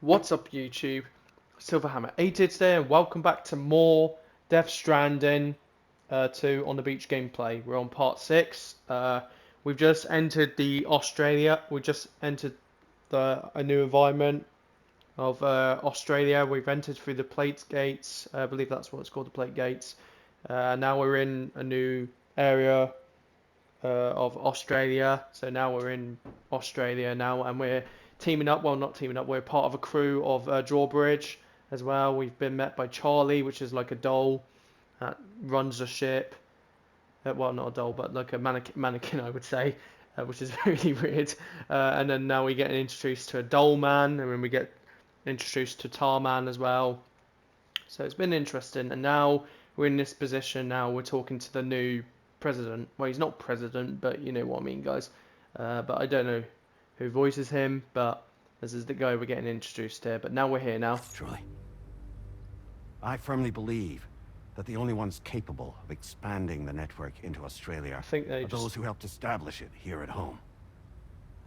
What's up, YouTube? Silverhammer8 today, and welcome back to more Death Stranding 2 on the beach gameplay. We're on part 6. We've just entered the Australia. We just entered a new environment of Australia. We've entered through the plate gates. I believe that's what it's called, the plate gates. Now we're in a new area of Australia. So now we're in Australia now, and we're teaming up. Well, not teaming up. We're part of a crew of Drawbridge as well. We've been met by Charlie, which is like a doll that runs a ship. Well, not a doll, but like a mannequin, I would say, which is really weird. And then now we get introduced to a doll man, and then we get introduced to Tar Man as well. So it's been interesting, and now we're in this position. Now we're talking to the new president. Well, he's not president, but you know what I mean, guys. But I don't know who voices him, but this is the guy we're getting introduced to. But now we're here now. Truly. I firmly believe that the only ones capable of expanding the network into Australia I think they are those who helped establish it here at home.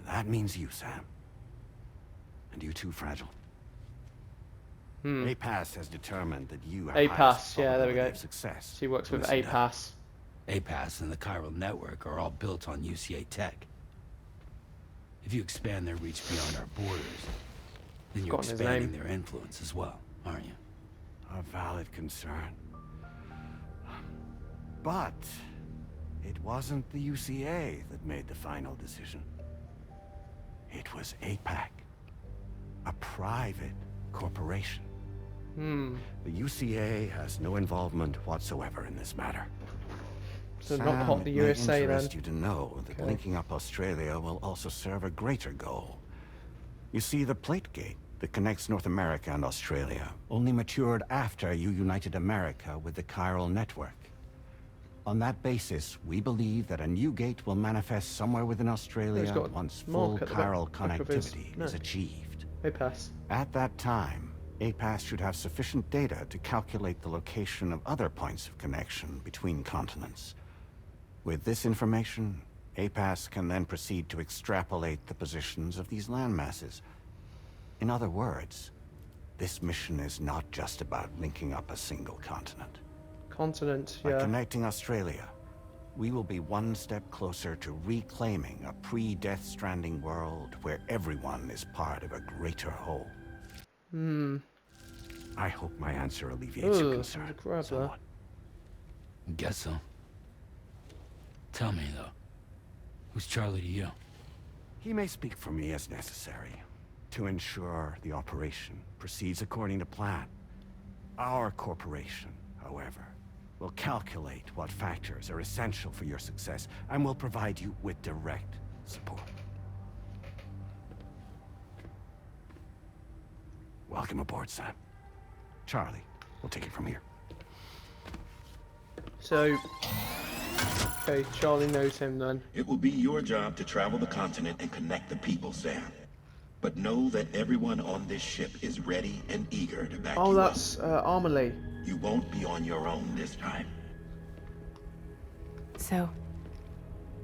That means you, Sam. And you too, Fragile. APAS has determined that you have APAS, yeah, there we go. of success. She works with Listen up. APAS. APAS and the chiral network are all built on UCA tech. If you expand their reach beyond our borders, then you're Forgotten his expanding name. their influence as well, aren't you? A valid concern. But it wasn't the UCA that made the final decision. It was APAC, a private corporation. The UCA has no involvement whatsoever in this matter. So Sam, not part of the it may USA then. interest you to know that Okay. linking up Australia will also serve a greater goal. You see, the plate gate that connects North America and Australia only matured after you united America with the chiral network. On that basis, we believe that a new gate will manifest somewhere within Australia got a once mark full at the chiral back of his connectivity neck. is achieved. APAS. At that time, APAS should have sufficient data to calculate the location of other points of connection between continents. With this information, APAS can then proceed to extrapolate the positions of these landmasses. In other words, this mission is not just about linking up a single continent. Continent, By yeah. connecting Australia, we will be one step closer to reclaiming a pre-Death Stranding world where everyone is part of a greater whole. I hope my answer alleviates your Ooh, concern there's a crab there. somewhat. Guess so. Tell me, though, who's Charlie to you? He may speak for me as necessary to ensure the operation proceeds according to plan. Our corporation, however, will calculate what factors are essential for your success and will provide you with direct support. Welcome aboard, Sam. Charlie, we'll take it from here. So, okay, Charlie knows him then. It will be your job to travel the continent and connect the people, Sam. But know that everyone on this ship is ready and eager to back Oh, you that's Amelie. up. You won't be on your own this time. So,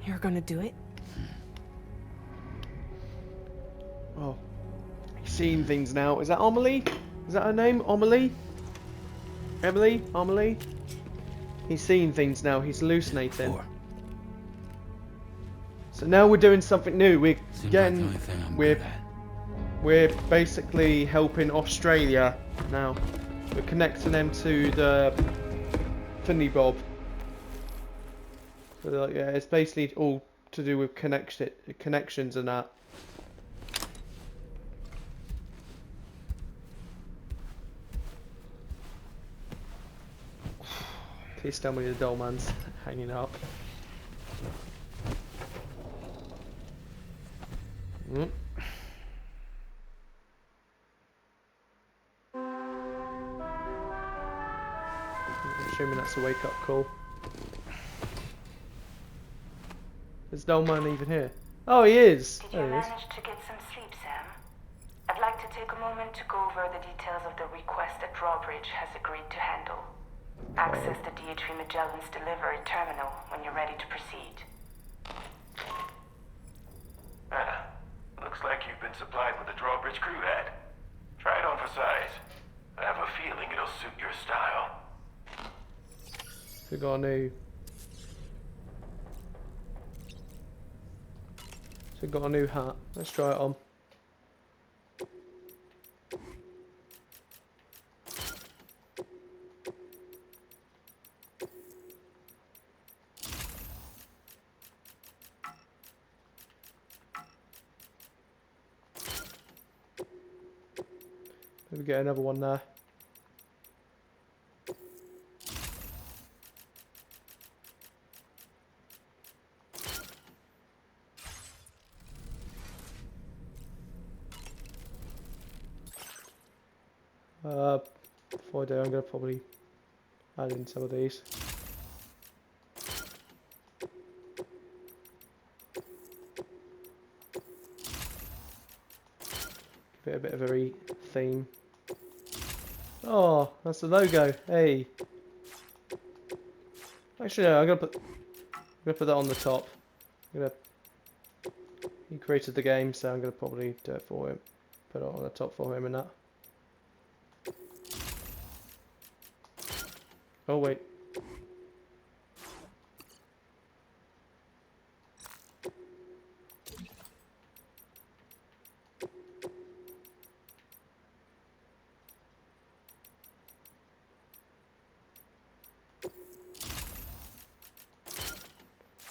you're gonna do it? Oh, he's seeing things now. Is that Amelie? Is that her name? Amelie? Emily? Amelie? He's seeing things now. He's hallucinating. Before. So now we're doing something new. We're Seems like the getting, only thing I'm we're good at. we're basically helping Australia now. We're connecting them to the thingy bob. So like, yeah, it's basically all to do with connections and that. Please tell me the doll man's hanging up. Mm. I'm assuming that's a wake-up call. Is doll man even here? Oh, he is. Did you There he is. manage to get some sleep, Sam? I'd like to take a moment to go over the details of the request that Drawbridge has agreed to handle. Access the DHV Magellan's delivery terminal when you're ready to proceed. Looks like you've been supplied with a Drawbridge crew head. we got a new. So we got a new hat. Let's try it on. Maybe get another one there. Before I do, I'm going to probably add in some of these. Give it a bit of a theme. Oh, that's the logo. Hey. Actually, no, I'm gonna put that on the top. He created the game, so I'm gonna probably do it for him. Put it on the top for him and that. Oh wait.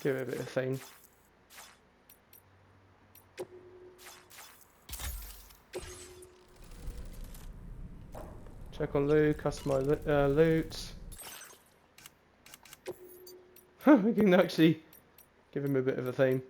Give it a bit of theme. Check on loot, customize loot. We can actually give him a bit of a theme.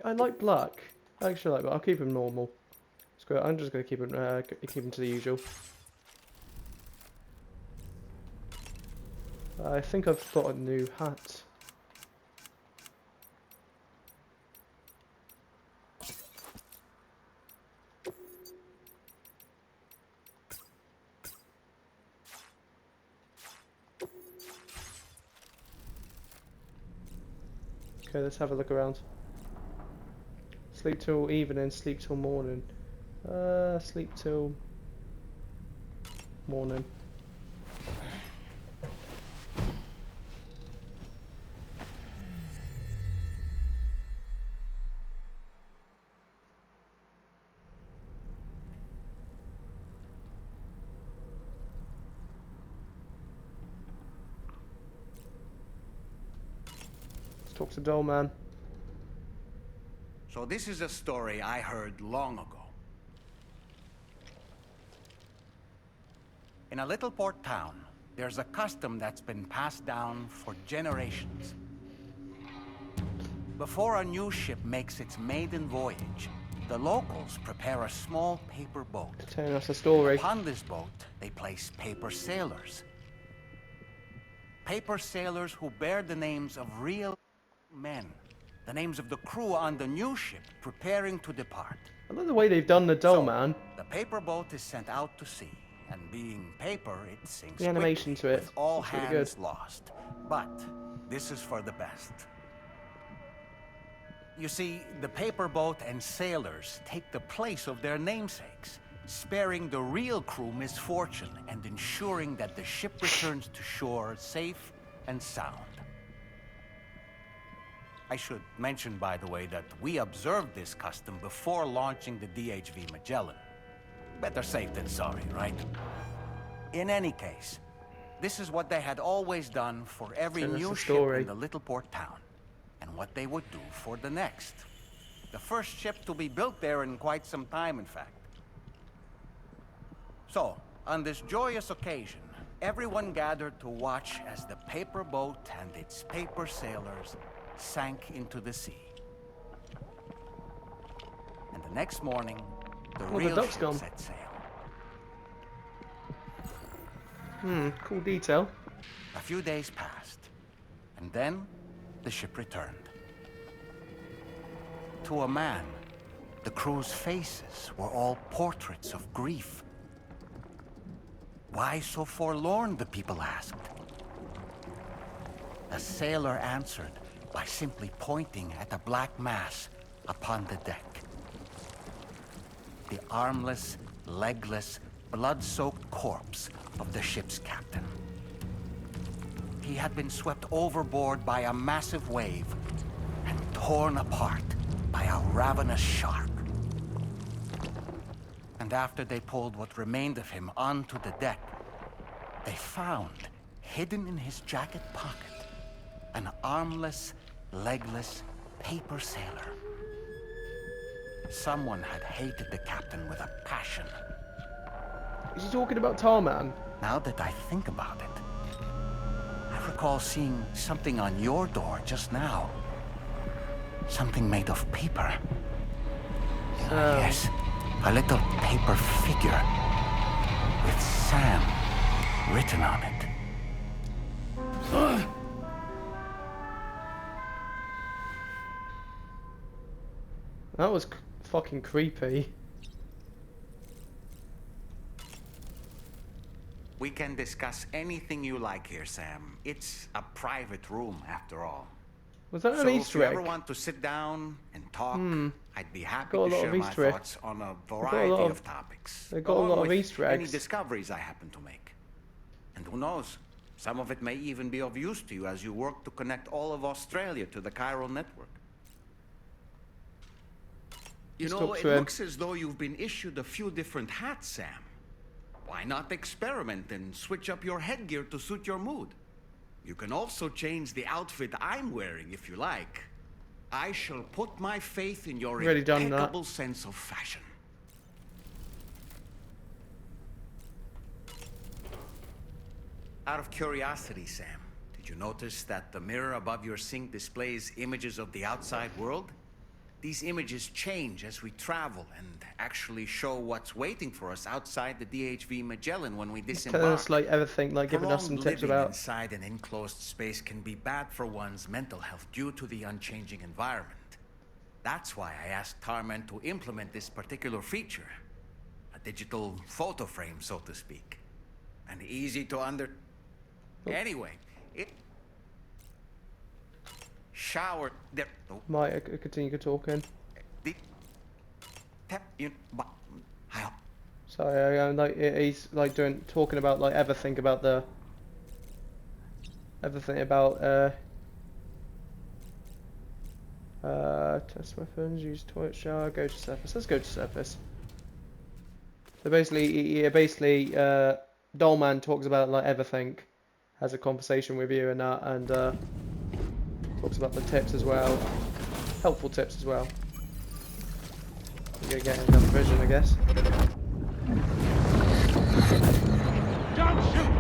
I like black. I actually like black. I'll keep him normal. Screw it. I'm just gonna keep him to the usual. I think I've got a new hat. Okay, let's have a look around. Sleep till evening, sleep till morning. Sleep till morning. Let's talk to Doll Man. So this is a story I heard long ago. In a little port town, there's a custom that's been passed down for generations. Before a new ship makes its maiden voyage, the locals prepare a small paper boat. Telling us a story. Upon this boat, they place paper sailors. Paper sailors who bear the names of real men. The names of the crew on the new ship preparing to depart. I love the way they've done the Doll Man. The paper boat is sent out to sea, and being paper, it sinks The animation quickly, to it, with all it's really hands good. lost. But this is for the best. You see, the paper boat and sailors take the place of their namesakes, sparing the real crew misfortune and ensuring that the ship returns to shore safe and sound. I should mention, by the way, that we observed this custom before launching the DHV Magellan. Better safe than sorry, right? In any case, this is what they had always done for every new ship in the little port town, and what they would do for the next. The first ship to be built there in quite some time, in fact. So, on this joyous occasion, everyone gathered to watch as the paper boat and its paper sailors sank into the sea. And the next morning, the real ship set sail. Cool detail. A few days passed, and then the ship returned. to a man. The crew's faces were all portraits of grief. Why so forlorn, the people asked. A sailor answered by simply pointing at a black mass upon the deck. The armless, legless, blood-soaked corpse of the ship's captain. He had been swept overboard by a massive wave and torn apart by a ravenous shark. And after they pulled what remained of him onto the deck, they found, hidden in his jacket pocket, an armless, legless paper sailor. Someone had hated the captain with a passion. Is he talking about Tarman? Now that I think about it, I recall seeing something on your door just now. Something made of paper. Yes, a little paper figure with Sam written on it. That was fucking creepy. We can discuss anything you like here, Sam. It's a private room, after all. Was that an So if Easter you egg? ever want to sit down and talk, I'd be happy Got a to lot share of my Easter eggs. thoughts on a got a variety lot of of- topics. they got a along lot of with Easter any eggs. discoveries I happen to make. And who knows, some of it may even be of use to you as you work to connect all of Australia to the chiral network. You Let's know, talk it to him. looks as though you've been issued a few different hats, Sam. Why not experiment and switch up your headgear to suit your mood? You can also change the outfit I'm wearing if you like. I shall put my faith in your Already done that. impeccable sense of fashion. Out of curiosity, Sam, did you notice that the mirror above your sink displays images of the outside world? These images change as we travel and actually show what's waiting for us outside the DHV Magellan when we disembark. Telling us like everything, like giving us some Prolonged tips living about. inside an enclosed space can be bad for one's mental health due to the unchanging environment. That's why I asked Tarman to implement this particular feature. A digital photo frame, so to speak. And easy to Anyway, it... Shower... There... Oh, Might continue talking. the... Tap... You... Sorry, like he's like talking about like everything about test weapons, use toilet shower, go to surface. Let's go to surface. So basically, Dollman talks about like everything, has a conversation with you and that, and talks about the tips as well, helpful tips as well. You're getting enough vision, I guess. Don't shoot!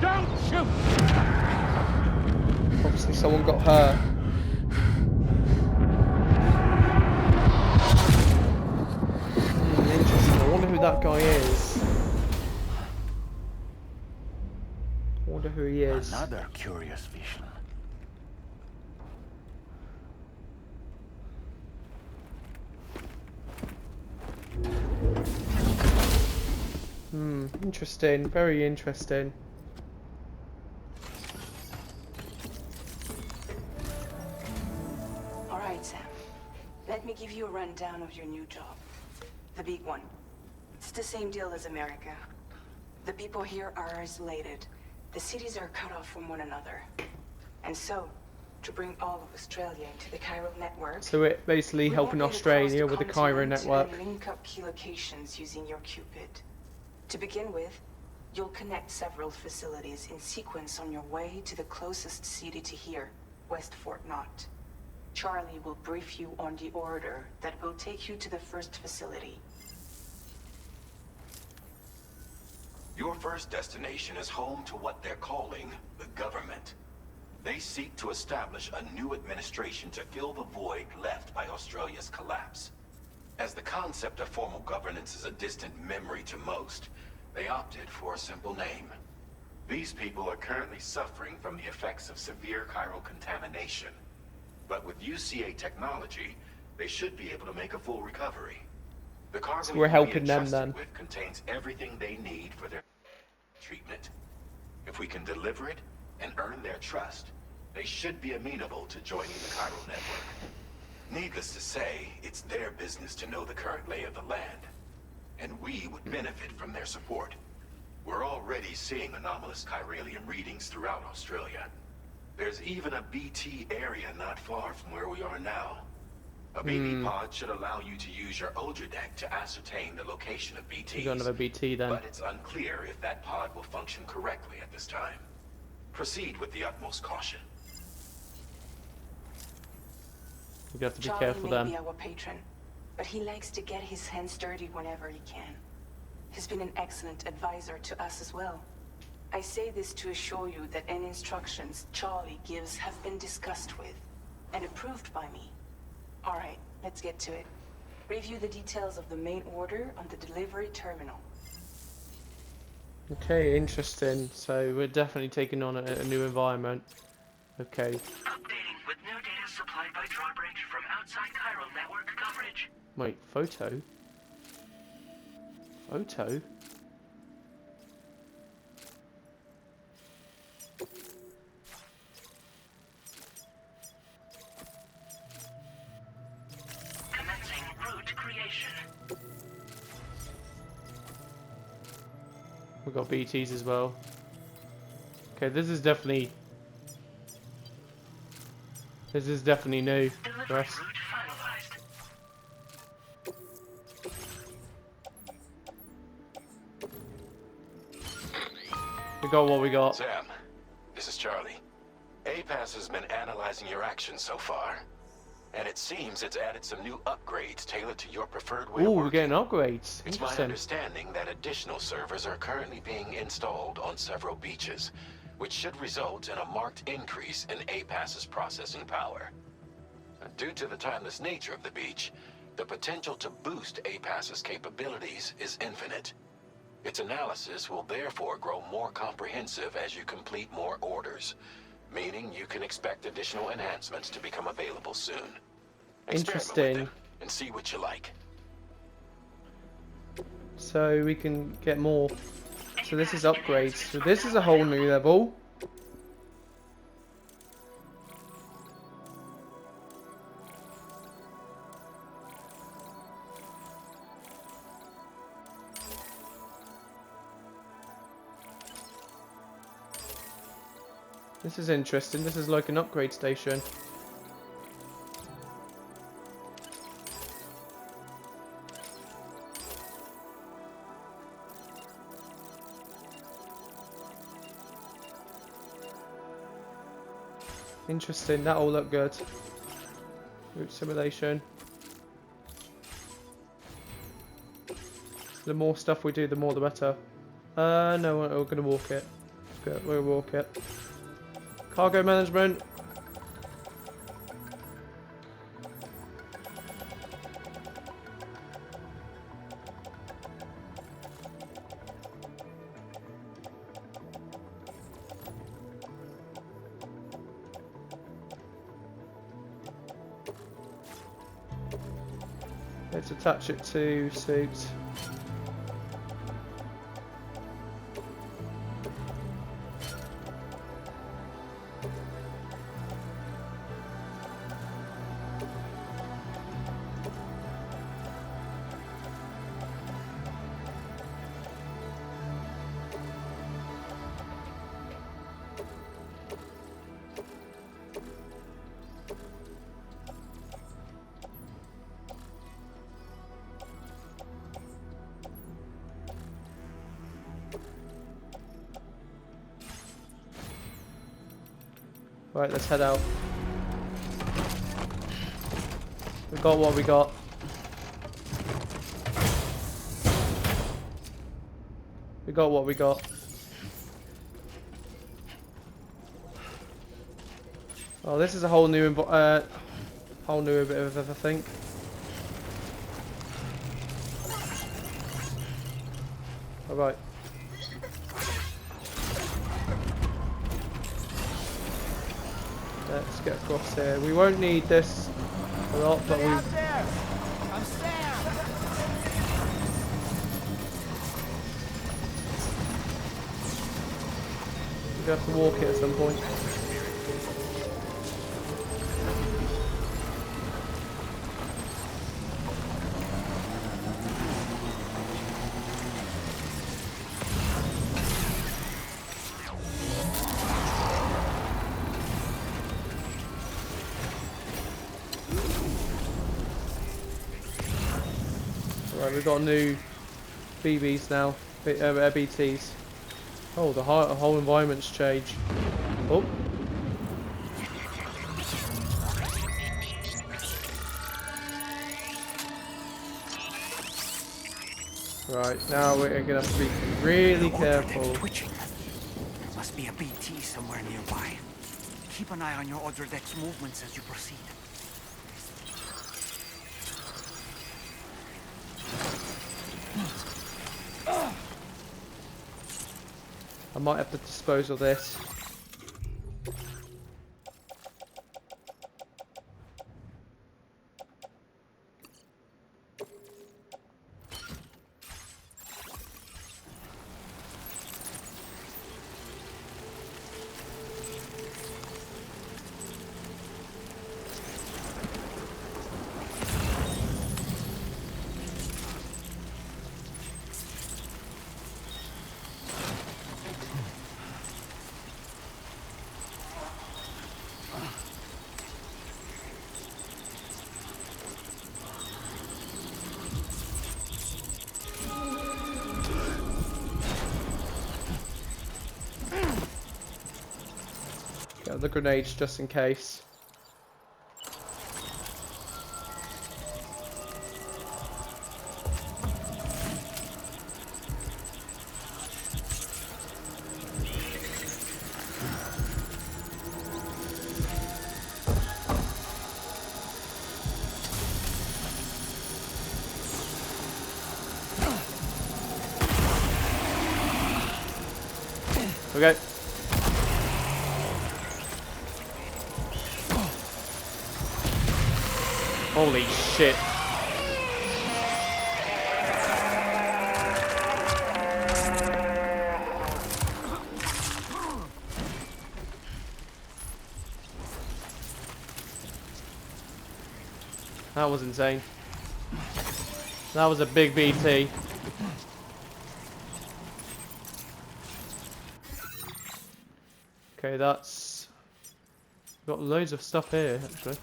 Don't shoot! Obviously, someone got hurt. Interesting. I wonder who that guy is. I wonder who he is. Another curious vision. Interesting. Very interesting. All right, Sam. Let me give you a rundown of your new job. The big one. It's the same deal as America. The people here are isolated. The cities are cut off from one another. And so, to bring all of Australia into the chiral network... So it basically we helping want you to Australia cross with the Cairo continent network. And link up key locations using your Cupid. To begin with, you'll connect several facilities in sequence on your way to the closest city to here, West Fort Knott. Charlie will brief you on the order that will take you to the first facility. Your first destination is home to what they're calling the government. They seek to establish a new administration to fill the void left by Australia's collapse. As the concept of formal governance is a distant memory to most, they opted for a simple name. These people are currently suffering from the effects of severe chiral contamination. But with UCA technology, they should be able to make a full recovery. The cargo So we're helping them then. with contains everything they need for their treatment. If we can deliver it and earn their trust, they should be amenable to joining the chiral network. Needless to say, it's their business to know the current lay of the land, and we would benefit from their support. We're already seeing anomalous chiralium readings throughout Australia. There's even a BT area not far from where we are now. A BT pod should allow you to use your Ultra deck to ascertain the location of BTs. You got another BT then. But it's unclear if that pod will function correctly at this time. Proceed with the utmost caution. You have to be Charlie careful may then. be our patron, but he likes to get his hands dirty whenever he can. He's been an excellent advisor to us as well. I say this to assure you that any instructions Charlie gives have been discussed with and approved by me. All right, let's get to it. Review the details of the main order on the delivery terminal. Okay, interesting. So we're definitely taking on a new environment. Okay. Updating with new data supplied by Drawbridge from outside chiral network coverage. Wait, photo? Photo? Commencing route creation. We've got BTs as well. Okay, this is definitely new for Delivery us. route finalized. We got what we got. Sam, this is Charlie. APAS has been analyzing your actions so far, and it seems it's added some new upgrades tailored to your preferred way of Ooh, we're working. getting upgrades. It's my Interesting. understanding that additional servers are currently being installed on several beaches, which should result in a marked increase in APAS's processing power. Due to the timeless nature of the beach, the potential to boost APAS's capabilities is infinite. Its analysis will therefore grow more comprehensive as you complete more orders, meaning you can expect additional enhancements to become available soon. Experiment with Interesting. them and see what you like. So we can get more. So this is upgrades. So this is a whole new level. This is interesting. This is like an upgrade station. Interesting. That all looked good. Route simulation. The more stuff we do, the more the better. No, we're gonna walk it. Good, we'll walk it. Cargo management. Let's attach it to suit. Right, let's head out. We got what we got. We got what we got. Oh, this is a whole new bit of everything. All right. Let's get across here. We won't need this a lot, but we We're gonna have to walk it at some point. Right, we've got new BBs now, BTs. Oh, the whole environment's changed. Oh. Right, now we're gonna have to be really careful. Twitching. There must be a BT somewhere nearby. Keep an eye on your other deck's movements as you proceed. I might have to dispose of this. Get the grenades just in case. Okay. Holy shit. That was insane. That was a big BT. Okay, that's... got loads of stuff here, actually.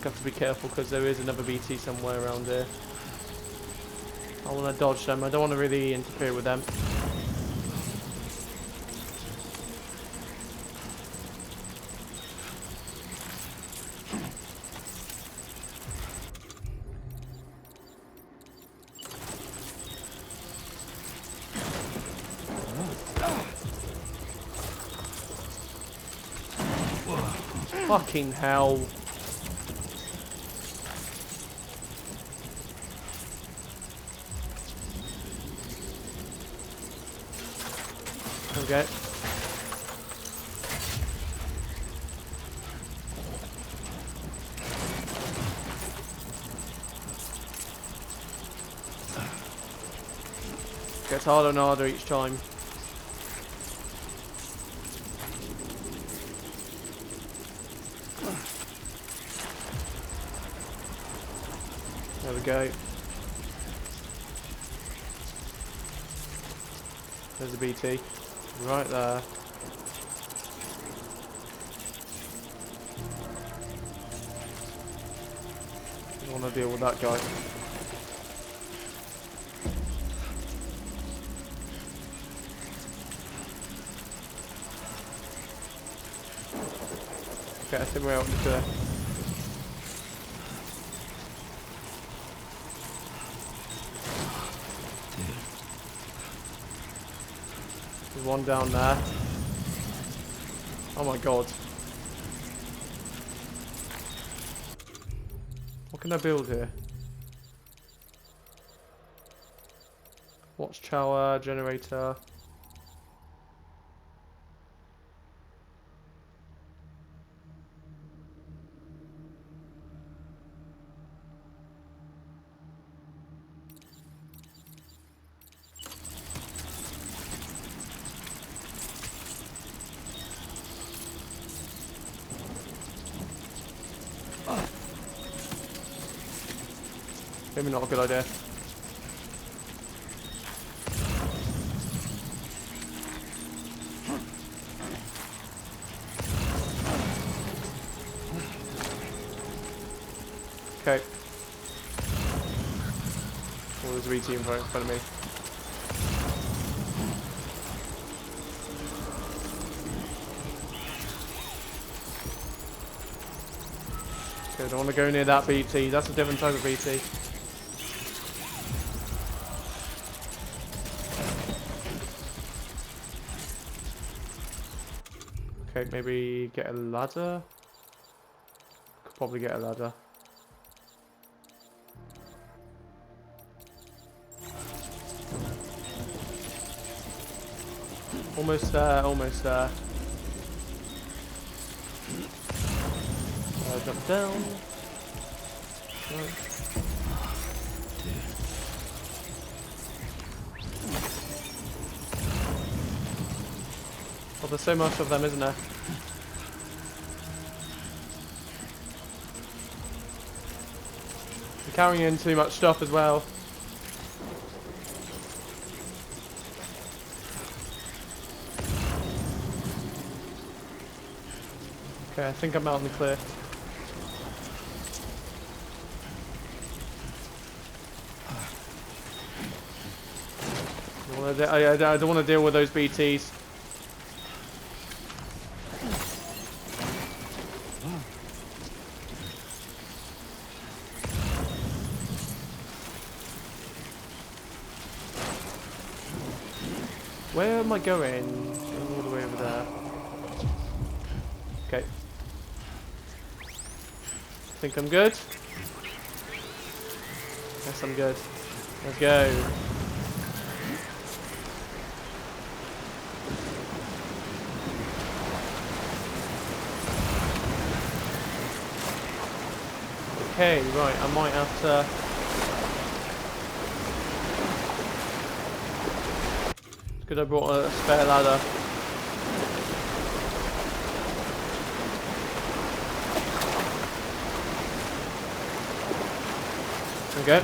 Have to be careful because there is another BT somewhere around here. I want to dodge them. I don't want to really interfere with them. Fucking hell. Okay. Gets harder and harder each time. There we go. There's a BT. Right there. Don't want to deal with that guy. Okay, I think we're out into there. There's one down there. Oh my god. What can I build here? Watchtower, generator. Maybe not a good idea. Okay. Oh, there's a VT in front of me. Okay, I don't want to go near that BT. That's a different type of BT. Okay, maybe get a ladder. Could probably get a ladder. Almost there, almost there. Jump down. Right. Oh, there's so much of them, isn't there? You're carrying in too much stuff as well. Okay, I think I'm out in the clear. I don't want to deal with those BTs. Where am I going? I'm all the way over there. Okay. I think I'm good. Yes, I'm good. Let's go. Okay, right, I might have to... It's good I brought a spare ladder. Okay.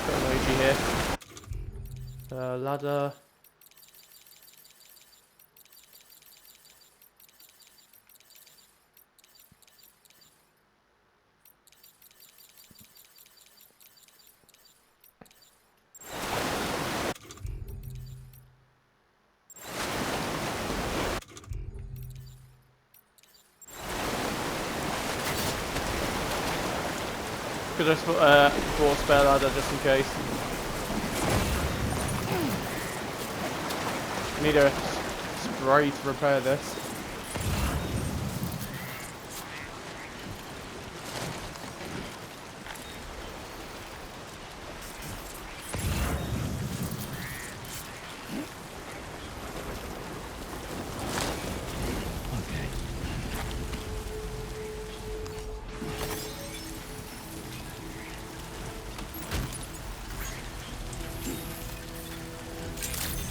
Got an OG here. Ladder. Could I brought a spare ladder just in case. I need a spray to repair this.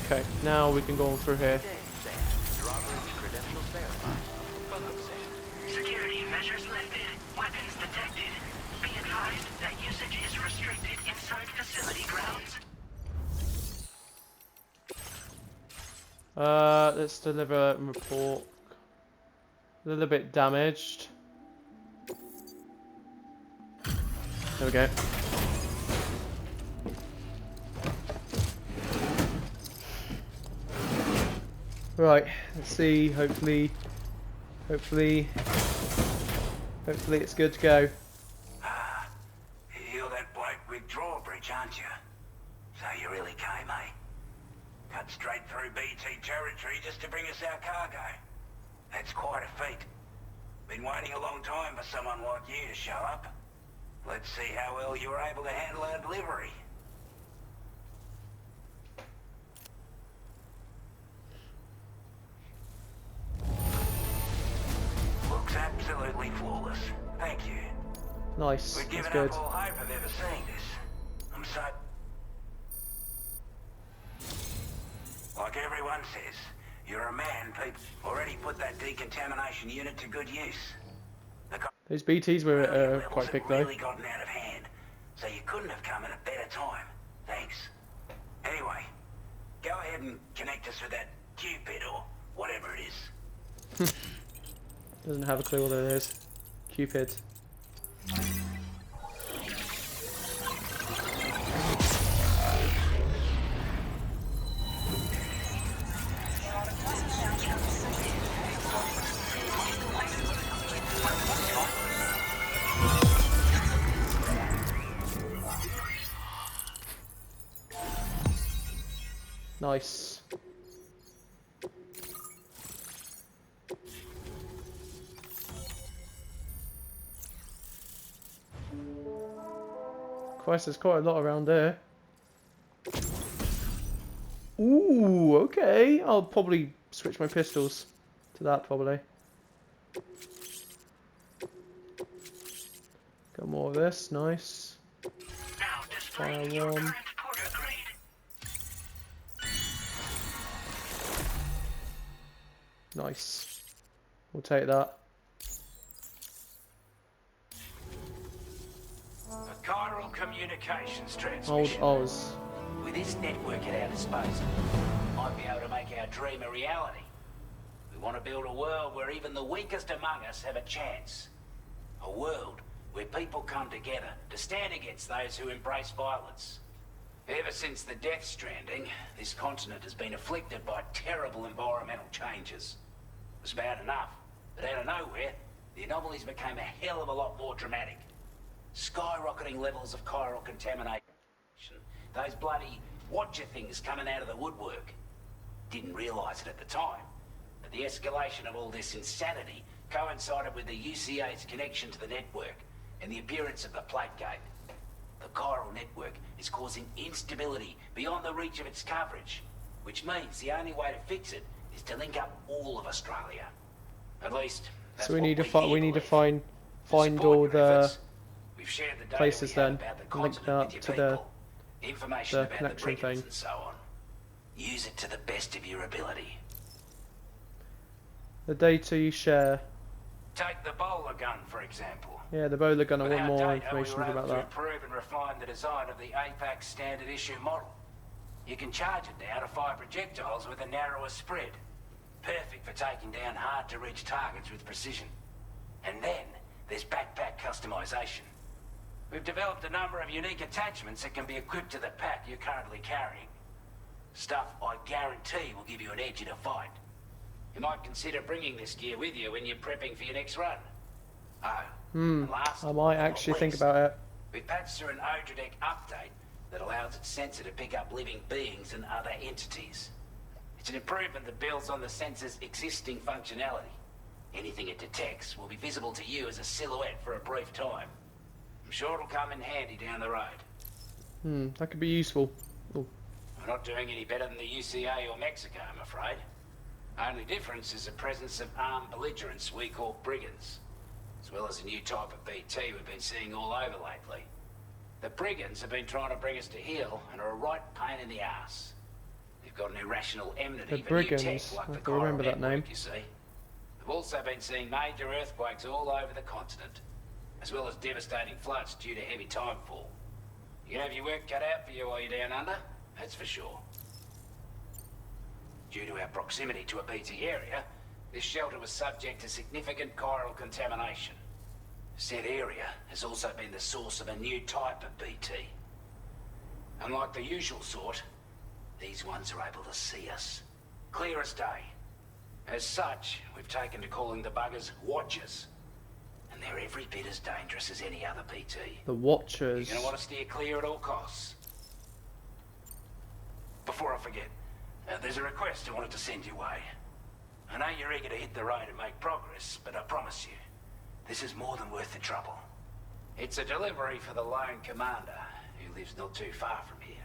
Okay, now we can go through here. Security measures lifted. Weapons detected. Be advised that usage is restricted inside facility grounds. Let's deliver a report. A little bit damaged. There we go. Right, let's see, hopefully it's good to go. Ah, you're that bloke with Drawbridge, aren't you? So you really came, eh? Cut straight through BT territory just to bring us our cargo. That's quite a feat. Been waiting a long time for someone like you to show up. Let's see how well you were able to handle our delivery. Looks absolutely flawless. Thank you. Nice, We've that's given good. up all hope of ever seeing this. I'm so... Like everyone says, you're a man, Pete. Already put that decontamination unit to good use. The Those BTs were Levels quite had big though. really gotten out of hand, so you couldn't have come at a better time. Thanks. Anyway, go ahead and connect us with that Cupid or whatever it is. Doesn't have a clue what it is. Cupid. Nice. Christ, there's quite a lot around there. Ooh, okay. I'll probably switch my pistols to that, probably. Got more of this, nice. Now displaying your One. current porter grade. Nice. We'll take that. A chiral communications Old transmission. Oz. With this network at our disposal, might be able to make our dream a reality. We want to build a world where even the weakest among us have a chance. A world where people come together to stand against those who embrace violence. Ever since the Death Stranding, this continent has been afflicted by terrible environmental changes. It was bad enough, but out of nowhere, the anomalies became a hell of a lot more dramatic. Skyrocketing levels of chiral contamination. Those bloody watcher things coming out of the woodwork. Didn't realise it at the time, but the escalation of all this insanity coincided with the UCA's connection to the network and the appearance of the plate gate. The chiral network is causing instability beyond the reach of its coverage, which means the only way to fix it is to link up all of Australia. At least, that's So we what need to here we need to believe. find To all support your the efforts, we've shared the data places we have then, about the and link continent that with to your the people, information about the connection brigands thing. and so on. Use it to the best of your ability. data you share. Take the bowler gun, for example. Yeah, the bowler gun. I With want our more data, information we were able about to that. improve and refine the design of the APAC standard issue model. You can charge it now to fire projectiles with a narrower spread. Perfect for taking down hard-to-reach targets with precision. And then, there's backpack customization. We've developed a number of unique attachments that can be equipped to the pack you're currently carrying. Stuff I guarantee will give you an edge in a fight. You might consider bringing this gear with you when you're prepping for your next run. Oh, and last, I might but not actually think least, about it. we patched through an Odradec update that allows its sensor to pick up living beings and other entities. It's an improvement that builds on the sensor's existing functionality. Anything it detects will be visible to you as a silhouette for a brief time. I'm sure it'll come in handy down the road. That could be useful. Ooh. We're not doing any better than the UCA or Mexico, I'm afraid. Only difference is the presence of armed belligerents we call brigands, as well as a new type of BT we've been seeing all over lately. The brigands have been trying to bring us to heel and are a right pain in the ass. They've got an irrational enmity The for new tech brigands? like I the can remember chiral that network, name. you see. We've also been seeing major earthquakes all over the continent, as well as devastating floods due to heavy timefall. You can have your work cut out for you while you're down under, that's for sure. Due to our proximity to a BT area, this shelter was subject to significant chiral contamination. Said area has also been the source of a new type of BT. Unlike the usual sort, these ones are able to see us. Clear as day. As such, we've taken to calling the buggers Watchers. And they're every bit as dangerous as any other BT. The Watchers. You're gonna want to steer clear at all costs. Before I forget, there's a request I wanted to send your way. I know you're eager to hit the road and make progress, but I promise you, this is more than worth the trouble. It's a delivery for the lone commander, who lives not too far from here.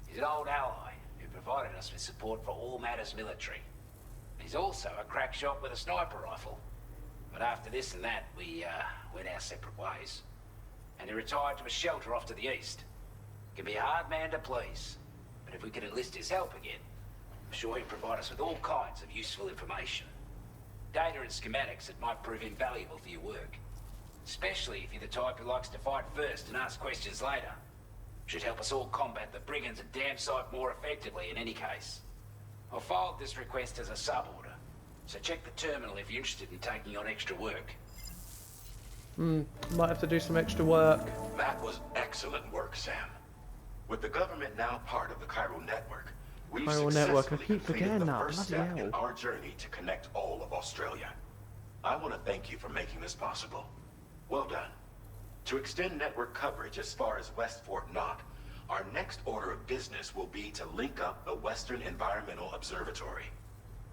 He's an old ally who provided us with support for all matters military. He's also a crack shot with a sniper rifle. But after this and that, we went our separate ways. And he retired to a shelter off to the east. Can be a hard man to please, but if we could enlist his help again, I'm sure he'd provide us with all kinds of useful information. Data and schematics that might prove invaluable for your work. Especially if you're the type who likes to fight first and ask questions later. Should help us all combat the brigands a damn sight more effectively in any case. I filed this request as a sub-order, so check the terminal if you're interested in taking on extra work. Might have to do some extra work. That was excellent work, Sam. With the government now part of the Chiral network, we've Chiral network, I successfully keep completed forgetting the that, first bloody step in hell. our journey to connect all of Australia. I want to thank you for making this possible. Well done. To extend network coverage as far as West Fort Knox, our next order of business will be to link up the Western Environmental Observatory.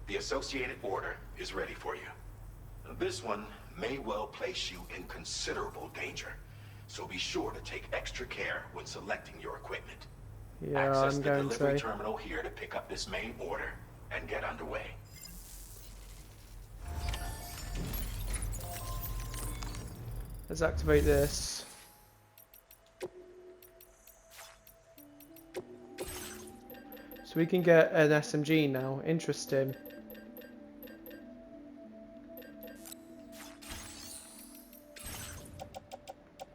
The associated order is ready for you. This one may well place you in considerable danger, so be sure to take extra care when selecting your equipment. Yeah, Access I'm the going delivery to. terminal here to pick up this main order and get underway. Let's activate this. So we can get an SMG now. Interesting.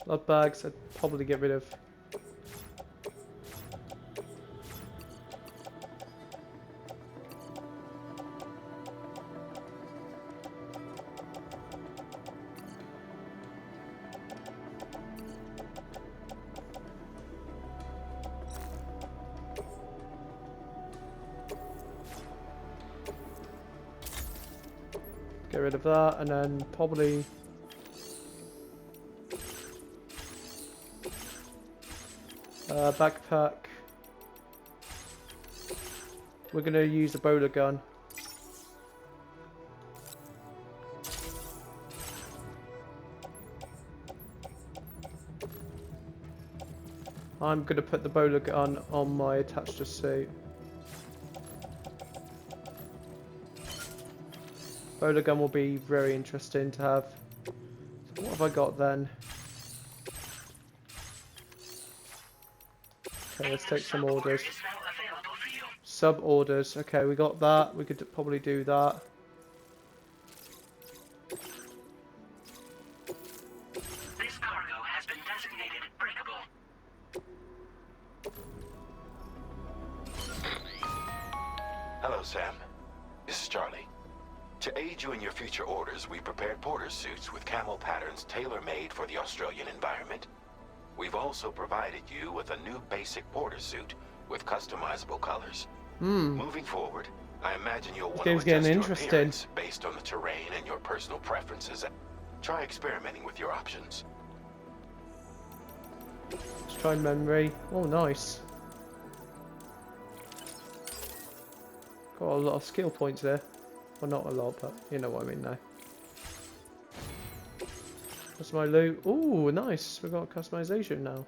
Blood bags, I'd probably get rid of. Get rid of that, and then probably backpack. We're gonna use the bowler gun. I'm gonna put the bowler gun on my attached to suit. Bowler gun will be very interesting to have. So what have I got then? Okay, let's take some orders. Is now available for you. Sub orders. Okay, we got that. We could probably do that. This cargo has been designated breakable. Hello, Sam. This is Charlie. To aid you in your future orders, we prepared porter suits with camo patterns tailor-made for the Australian environment. We've also provided you with a new basic porter suit with customizable colors. Moving forward, I imagine you'll want to game's adjust getting your interesting. appearance based on the terrain and your personal preferences. Try experimenting with your options. Let's try memory. Oh, nice. Got a lot of skill points there. Well, not a lot, but you know what I mean now. What's my loot? Ooh, nice. We've got customization now.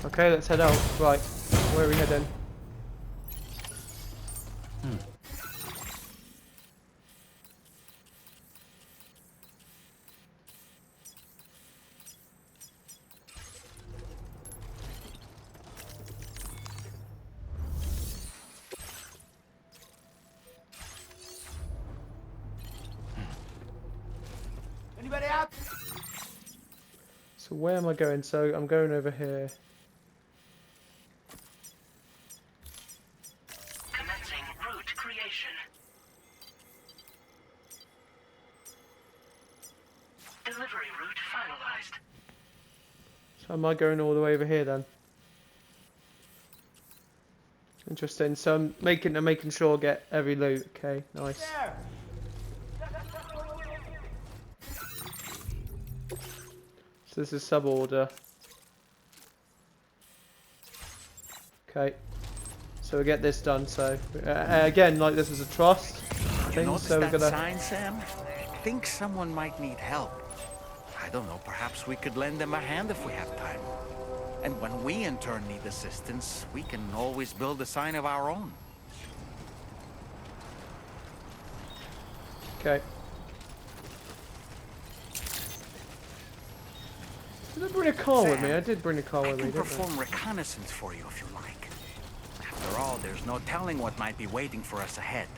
Okay, let's head out. Right, where are we heading? Anybody out? So where am I going? So I'm going over here. Commencing route creation. Delivery route finalized. So am I going all the way over here then? Interesting. So I'm making sure I get every loot. Okay, nice. So this is sub order. Okay. So we get this done. So again, like this is a trust You thing. notice So we're that gonna. sign, Sam? I think someone might need help. I don't know, perhaps we could lend them a hand if we have time. And when we in turn need assistance, we can always build a sign of our own. Okay. Did I bring a car with me? Sam, I did bring a car I with me, can didn't I? perform reconnaissance for you if you like. After all, there's no telling what might be waiting for us ahead.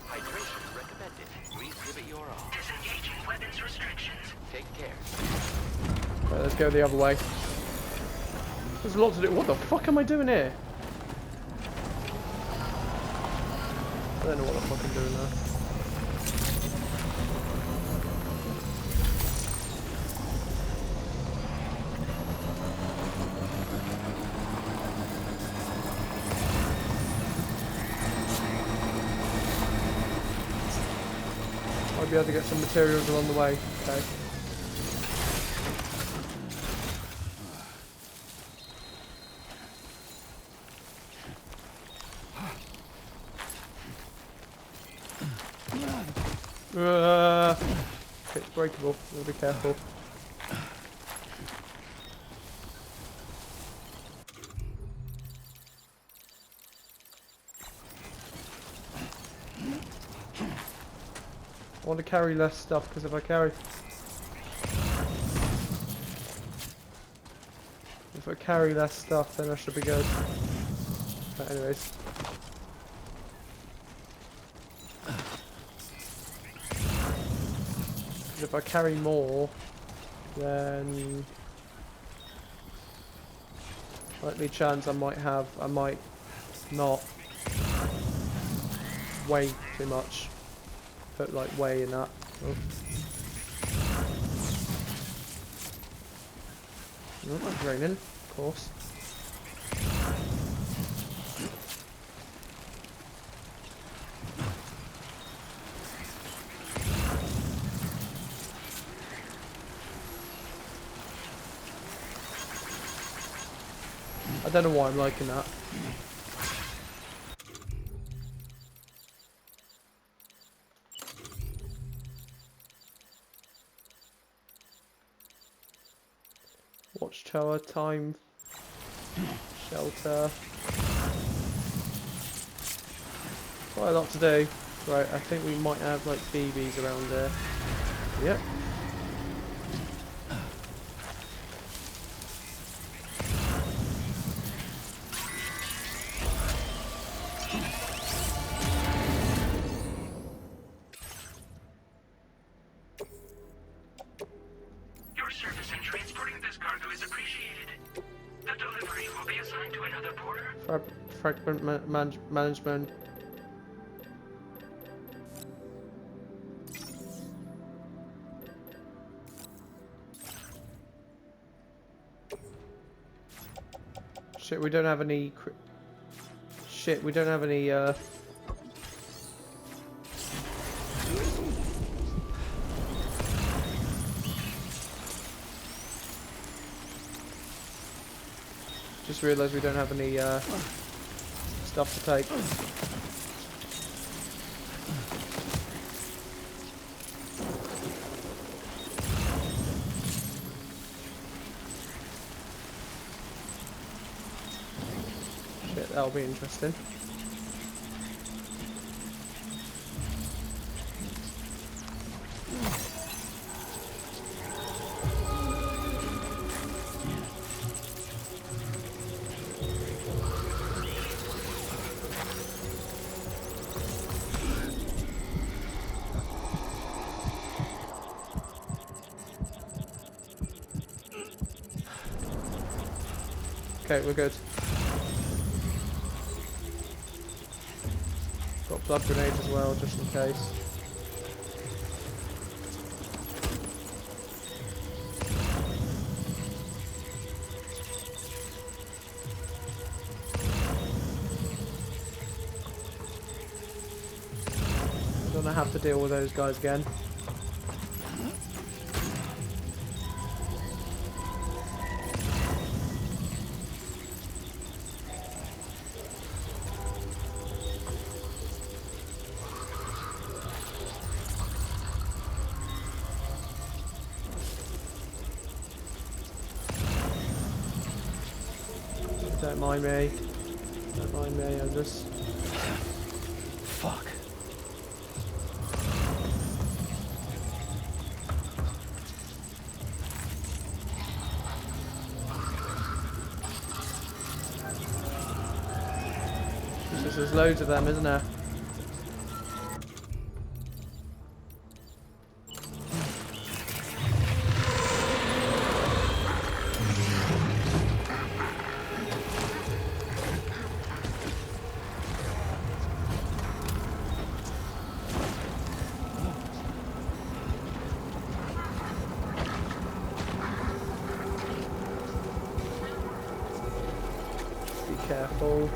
Hydration recommended. Please give it your all. Disengaging weapons restrictions. Take care. Right, let's go the other way. There's a lot to do. What the fuck am I doing here? I don't know what the fuck I'm doing there. Might be able to get some materials along the way. Okay. It's breakable. We'll be careful. I want to carry less stuff because if I carry less stuff, then I should be good. But anyways. If I carry more, then likely chance I might not weigh too much. Put like weigh in that. Oh, it's raining, of course. I don't know why I'm liking that. Watchtower time. Shelter. Quite a lot to do. Right, I think we might have like BBs around there. Yep. Your service in transporting this cargo is appreciated. The delivery will be assigned to another porter. Fragment management. Shit, we don't have any. Shit, we don't have any. Just realised we don't have any stuff to take. Shit, that'll be interesting. Okay, we're good. Got blood grenades as well, just in case. I don't have to deal with those guys again. Don't mind me. Don't mind me, I'm just... Fuck. Jesus, there's loads of them, isn't there? Careful.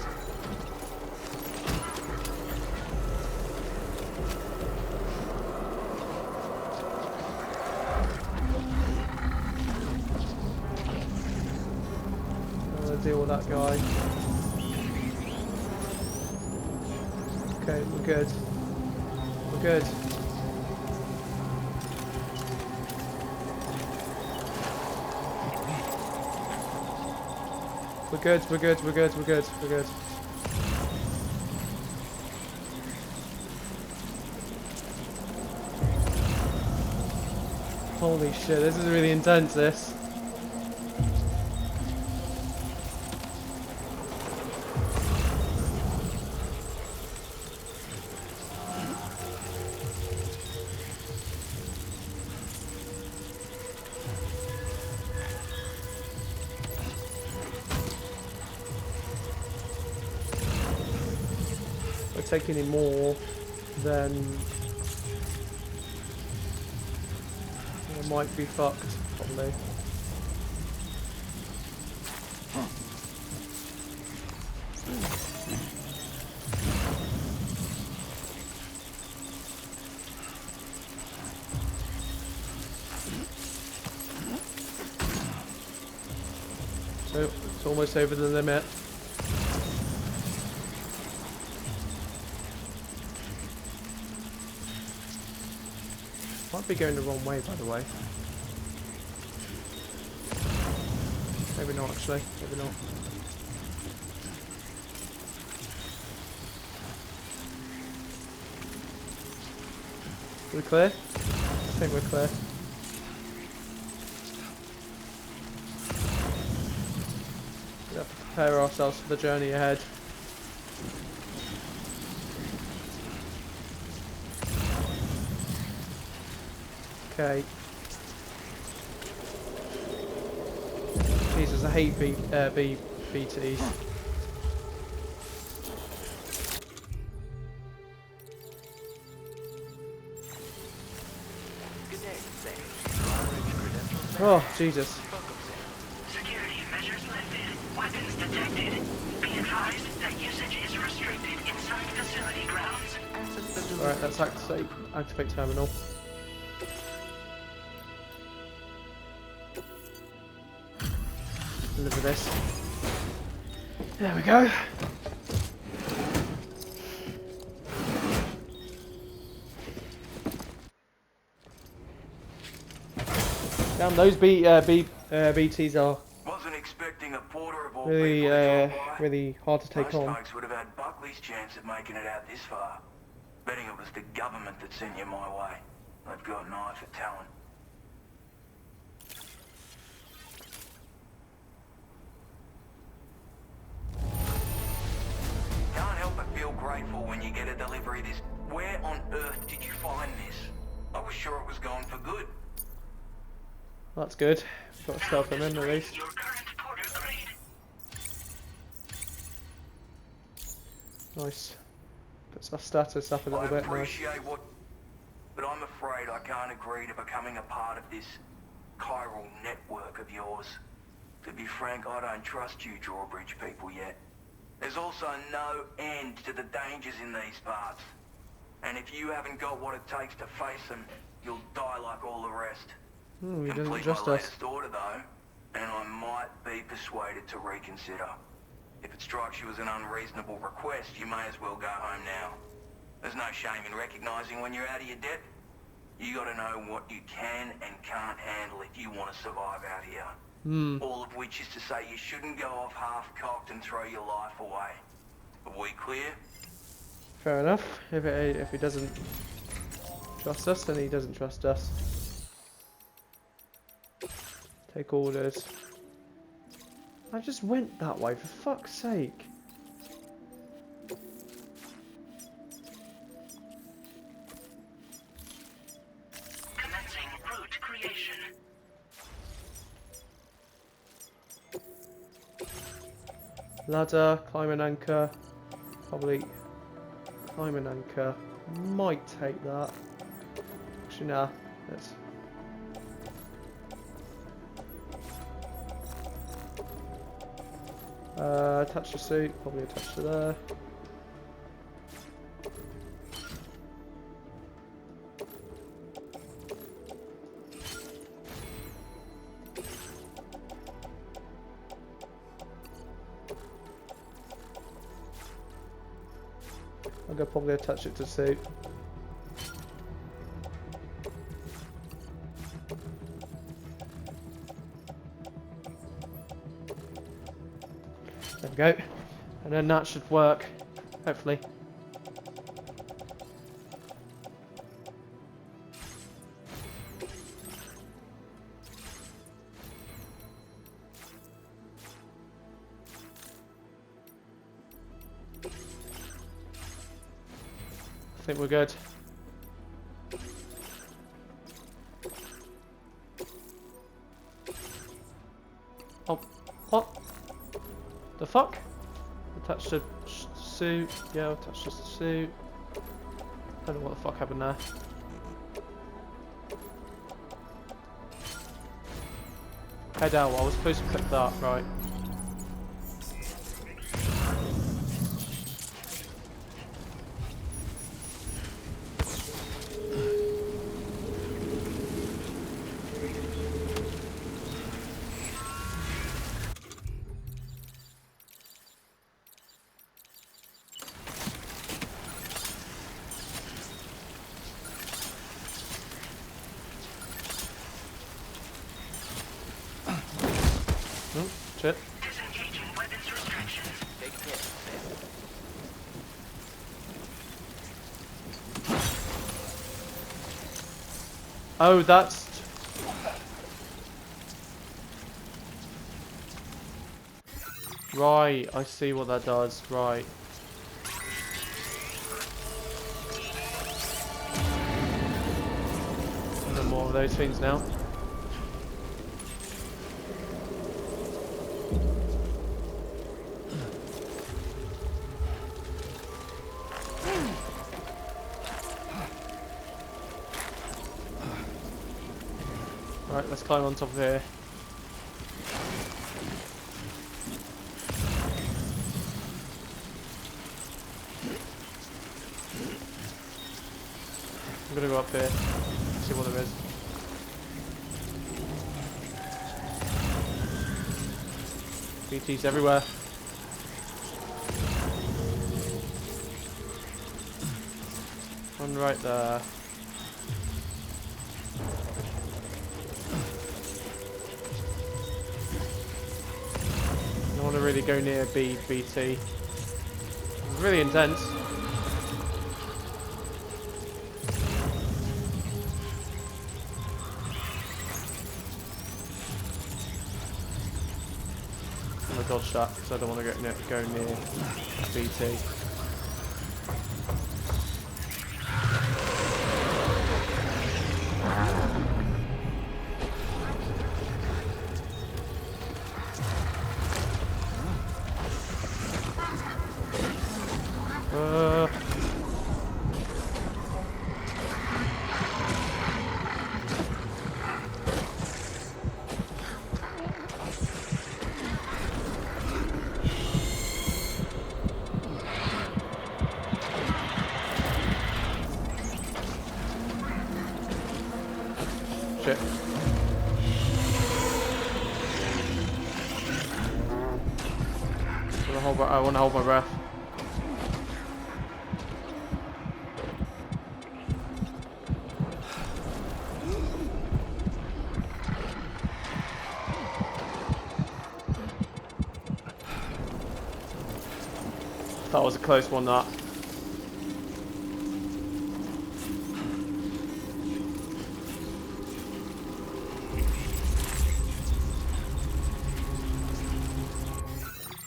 I'm gonna deal with that guy. Okay, we're good. We're good. We're good, we're good, we're good, we're good, we're good. Holy shit, this is really intense, this. Take any more, then I might be fucked, probably. So it's almost over the limit. Might be going the wrong way, by the way. Maybe not, actually. Maybe not. Are we clear? I think we're clear. We have to prepare ourselves for the journey ahead. Okay. Jesus, I hate BTs. Oh, Jesus. Security measures lifted. Weapons detected. Be advised that usage is restricted inside facility grounds. Alright, let's activate terminal. Deliver this. There we go. Damn, those BTs are Wasn't expecting a porter of all really, people to drop by. really hard to take Most on. folks would have had Buckley's chance of making it out this far. Betting it was the government that sent you my way. They've got an eye for talent. Can't help but feel grateful when you get a delivery this... Where on earth did you find this? I was sure it was going for good. That's good. We've got stuff from him at least. Your current porter grade. Nice. Puts our status up a little bit. Nice. Appreciate what... But I'm afraid I can't agree to becoming a part of this chiral network of yours. To be frank, I don't trust you Drawbridge people yet. There's also no end to the dangers in these parts. And if you haven't got what it takes to face them, you'll die like all the rest. He doesn't Complete trust my us. latest order though, and I might be persuaded to reconsider. If it strikes you as an unreasonable request, you may as well go home now. There's no shame in recognizing when you're out of your depth. You gotta know what you can and can't handle if you want to survive out here. All of which is to say you shouldn't go off half-cocked and throw your life away. Are we clear? Fair enough. If he doesn't trust us, then he doesn't trust us. Take orders. I just went that way, for fuck's sake. Commencing route creation. Ladder, climb an anchor. Probably climb an anchor. Might take that. Actually, nah. Let's. Attach the suit. Probably attach to there. I'm gonna probably attach it to the suit. There we go. And then that should work, hopefully. I think we're good. Oh, what? The fuck? Attach the suit. Yeah, attach the suit. Don't know what the fuck happened there. Head out. I was supposed to click that, right? Oh, shit. Disengaging weapons restrictions. Take care. Oh, that's... Right, I see what that does. Right. No more of those things now. Right, let's climb on top of here. I'm gonna go up here, see what there is. BTs everywhere. One right there. I don't want to really go near BT. It's really intense. I'm gonna dodge that because I don't want to go near BT. Shit. I want to hold my breath. That was a close one, that.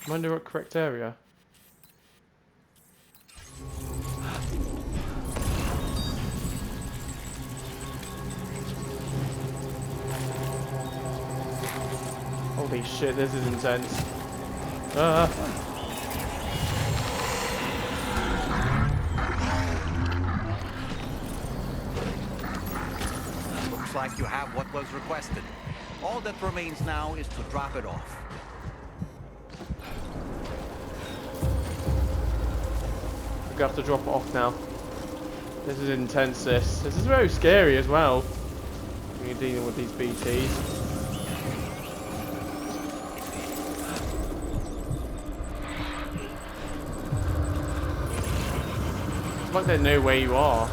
Am I in the correct area? Holy shit, this is intense. Looks like you have what was requested. All that remains now is to drop it off. We're gonna have to drop it off now. This is intense, this. This is very scary as well. When you're dealing with these BTs. It's like they know where you are.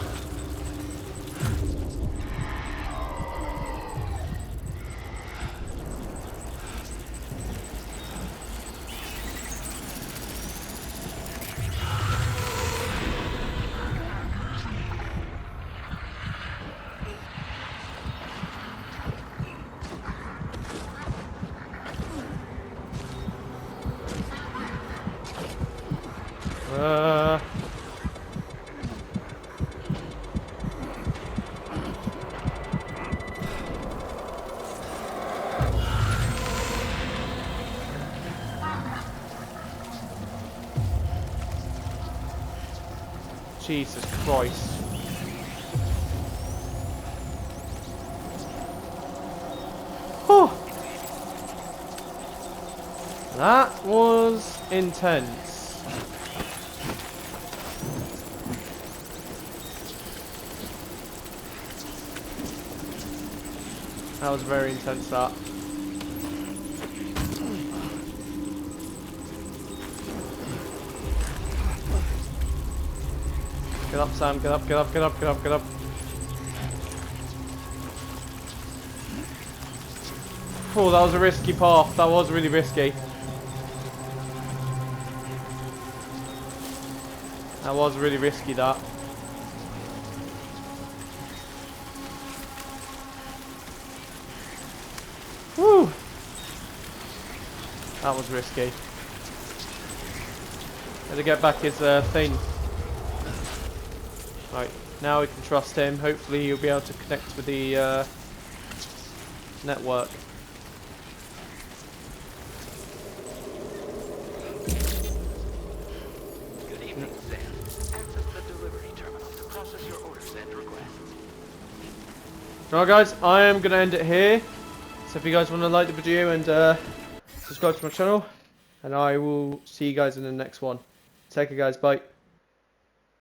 Jesus Christ. Oh, that was intense. That was very intense, that. Get up, Sam, get up, get up, get up, get up, get up. Oh, that was a risky path. That was really risky. That was really risky, that. Woo! That was risky. Had to get back his thing. Right, now we can trust him. Hopefully he'll be able to connect with the network. Good evening, Sam. Access the delivery terminal to process your orders and requests. Alright guys, I am going to end it here. So if you guys want to like the video and subscribe to my channel. And I will see you guys in the next one. Take care guys, bye.